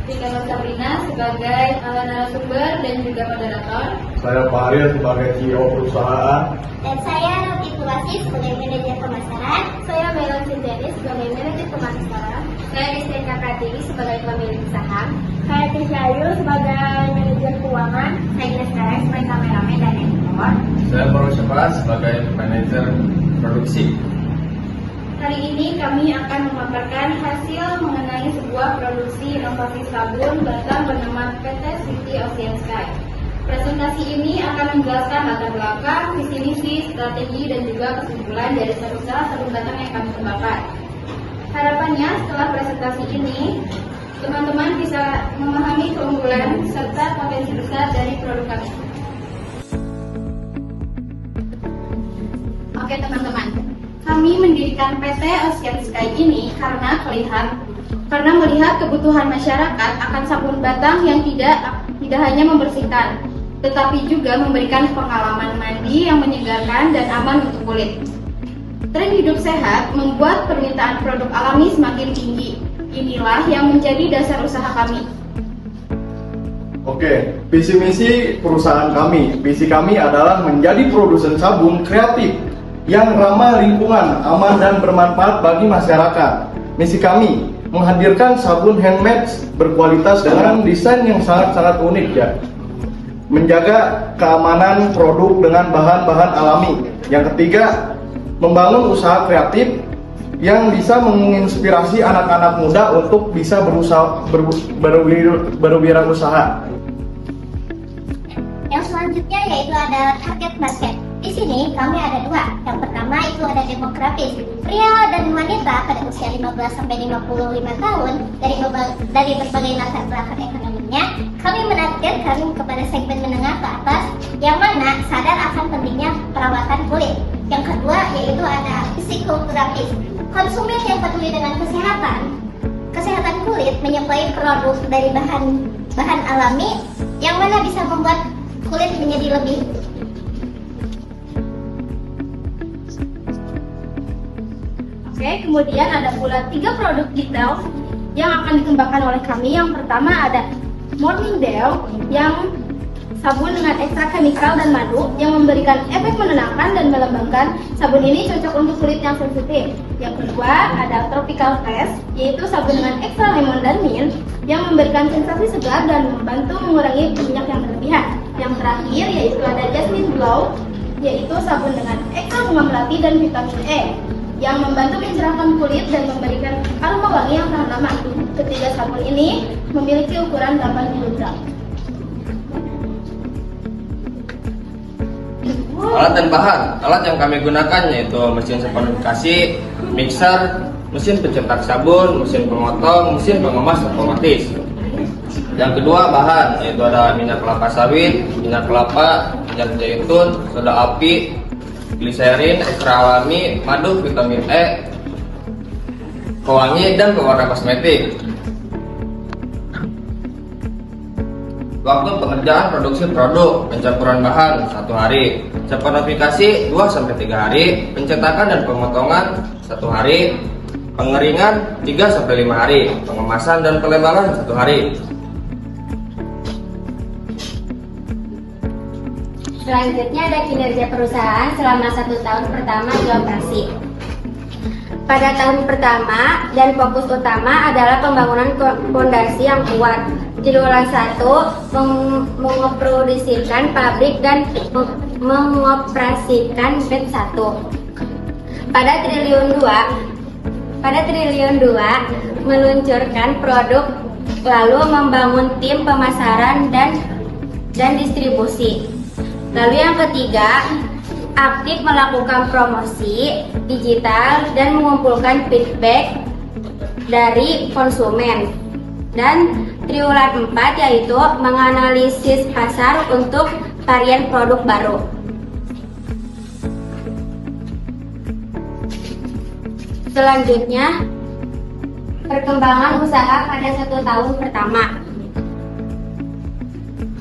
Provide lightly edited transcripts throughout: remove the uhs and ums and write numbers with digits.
Tika Sabrina sebagai narasumber dan juga moderator. Saya Pak Ariel sebagai CEO perusahaan. Dan saya Roti Tulasi sebagai manajer pemasaran. Saya Melan Sintiani sebagai manajer pemasaran. Saya Rizka Pratiwi sebagai pemilik saham. Saya Tisha Ayu sebagai manajer keuangan. Saya Ines Karang sebagai kameramen dan editor. Saya Baru Syafa sebagai manajer produksi. Hari ini kami akan memaparkan hasil mengenai sebuah produksi inovasi sabun Batam bernama PT City Ocean Sky. Presentasi ini akan menjelaskan latar belakang, visi misi, strategi, dan juga kesimpulan dari usaha sabun Batam yang kami kembangkan. Harapannya setelah presentasi ini, teman-teman bisa memahami keunggulan serta potensi besar dari produk kami. Oke teman-teman, kami mendirikan PT Ocean Sky ini karena melihat kebutuhan masyarakat akan sabun batang yang tidak hanya membersihkan, tetapi juga memberikan pengalaman mandi yang menyegarkan dan aman untuk kulit. Tren hidup sehat membuat permintaan produk alami semakin tinggi. Inilah yang menjadi dasar usaha kami. Oke, visi misi perusahaan kami. Visi kami adalah menjadi produsen sabun kreatif yang ramah lingkungan, aman dan bermanfaat bagi masyarakat. Misi kami menghadirkan sabun handmade berkualitas dengan desain yang sangat-sangat unik ya. Menjaga keamanan produk dengan bahan-bahan alami. Yang ketiga, membangun usaha kreatif yang bisa menginspirasi anak-anak muda untuk bisa berwirausaha. Yang selanjutnya yaitu adalah target market. Di sini kami ada dua. Yang pertama itu ada demografis. Pria dan wanita pada usia 15 sampai 55 tahun dari berbagai latar belakang ekonominya, kami menargetkan kepada segmen menengah ke atas yang mana sadar akan pentingnya perawatan kulit. Yang kedua yaitu ada psikoterapis. Konsumen yang peduli dengan kesehatan kulit menyukai produk dari bahan alami yang mana bisa membuat kulit menjadi lebih. Oke, kemudian ada pula 3 produk detail yang akan dikembangkan oleh kami. Yang pertama ada Morning Dew yang sabun dengan ekstra chemical dan madu yang memberikan efek menenangkan dan melembabkan. Sabun ini cocok untuk kulit yang sensitif. Yang kedua ada Tropical Fresh, yaitu sabun dengan ekstra lemon dan mint yang memberikan sensasi segar dan membantu mengurangi minyak yang berlebihan. Yang terakhir yaitu ada Jasmine Glow, yaitu sabun dengan ekstra bunga melati dan vitamin E yang membantu mencerahkan kulit dan memberikan aroma wangi yang tahan lama. Ketiga sabun ini memiliki ukuran 80 gram. Alat dan bahan. Alat yang kami gunakan yaitu mesin saponifikasi, mixer, mesin pencetak sabun, mesin pemotong, mesin pengemas otomatis. Yang kedua bahan yaitu ada minyak kelapa sawit, minyak kelapa, minyak zaitun, soda api, gliserin, ekstra alami, madu, vitamin E, pewangi dan pewarna kosmetik. Waktu pengerjaan produksi produk, pencampuran bahan 1 hari, saponifikasi 2-3 hari, pencetakan dan pemotongan 1 hari, pengeringan 3-5 hari, pengemasan dan pelebaran 1 hari. Selanjutnya ada kinerja perusahaan selama 1 tahun pertama dioperasi. Pada tahun pertama dan fokus utama adalah pembangunan fondasi yang kuat. Triwulan 1 mengoperasikan pabrik dan mengoperasikan bed 1. Pada triliun 2 meluncurkan produk, lalu membangun tim pemasaran dan distribusi. Lalu yang ketiga, aktif melakukan promosi digital dan mengumpulkan feedback dari konsumen. Dan triwulan 4 yaitu menganalisis pasar untuk varian produk baru. Selanjutnya, perkembangan usaha pada 1 tahun pertama.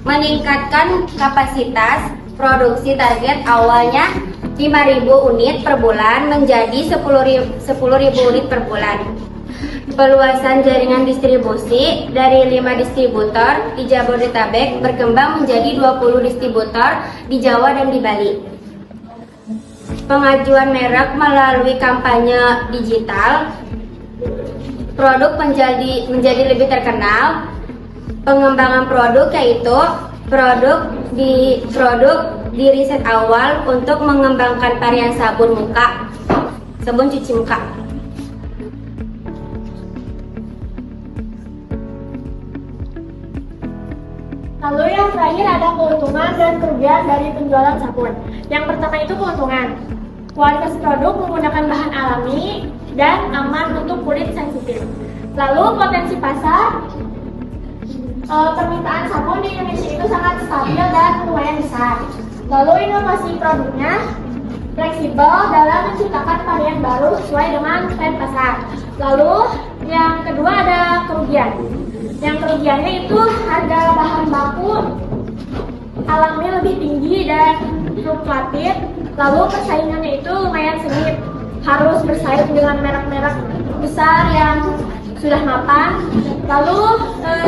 Meningkatkan kapasitas produksi, target awalnya 5.000 unit per bulan menjadi 10.000 unit per bulan. Perluasan jaringan distribusi dari 5 distributor di Jabodetabek berkembang menjadi 20 distributor di Jawa dan di Bali. Pengajuan merek melalui kampanye digital, produk menjadi lebih terkenal. Pengembangan produk yaitu produk di riset awal untuk mengembangkan varian sabun cuci muka. Lalu yang terakhir ada keuntungan dan kerugian dari penjualan sabun. Yang pertama itu keuntungan. Kualitas produk menggunakan bahan alami dan aman untuk kulit sensitif. Lalu potensi pasar, permintaan sabun di Indonesia itu sangat stabil dan lumayan besar. Lalu inovasi produknya fleksibel dalam menciptakan varian baru sesuai dengan tren pasar. Lalu yang kedua ada kerugian. Yang kerugiannya itu harga bahan baku alami lebih tinggi dan fluktuatif. Lalu persaingannya itu lumayan sengit. Harus bersaing dengan merek-merek besar yang sudah mapan. Lalu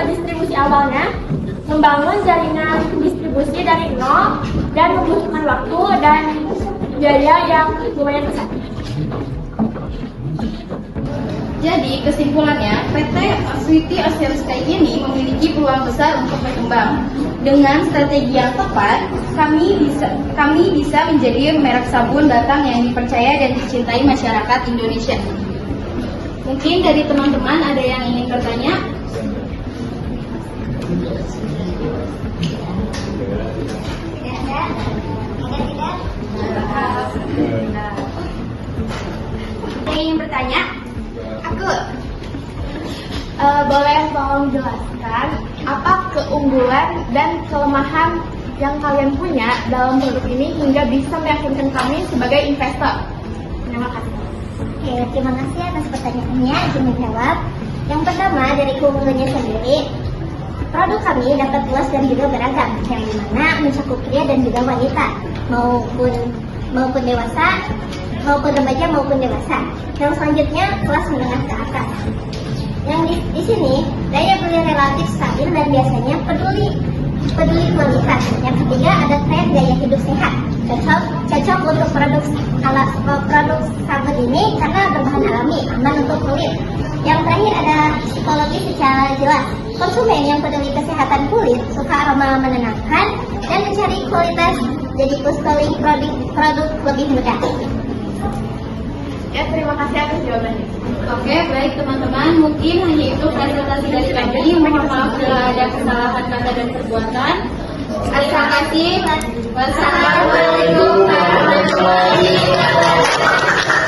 distribusi awalnya membangun jaringan distribusi dari nol dan membutuhkan waktu dan biaya yang lumayan besar. Jadi kesimpulannya, PT Sweety Ocean Sky ini memiliki peluang besar untuk berkembang. Dengan strategi yang tepat, kami bisa menjadi merek sabun batang yang dipercaya dan dicintai masyarakat Indonesia. Mungkin dari teman-teman ada yang ingin bertanya? Ada yang ingin bertanya? Aku. Boleh tolong jelaskan apa keunggulan dan kelemahan yang kalian punya dalam produk ini hingga bisa meyakinkan kami sebagai investor? Terima kasih. Oke, terima kasih atas pertanyaannya. Izin menjawab. Yang pertama dari keunggulannya sendiri, produk kami dapat luas dan juga beragam, yang dimana mencakup pria dan juga wanita, maupun dewasa, maupun remaja maupun dewasa. Yang selanjutnya kelas menengah ke atas. Yang di sini daya beli relatif stabil dan biasanya peduli kualitas. Yang ketiga ada tren gaya hidup sehat. Cocok untuk produk sabun ini karena berbahan alami, aman untuk kulit. Yang terakhir ada psikologi secara jelas. Konsumen yang peduli kesehatan kulit, suka aroma menenangkan, dan mencari kualitas, jadi kuspeling produk lebih mudah. Ya, terima kasih atas jawabannya. Oke, baik teman-teman, mungkin hanya itu presentasi dari kami. Mohon maaf bila ada kesalahan kata dan perbuatan. Terima kasih. Wassalamualaikum warahmatullahi wabarakatuh.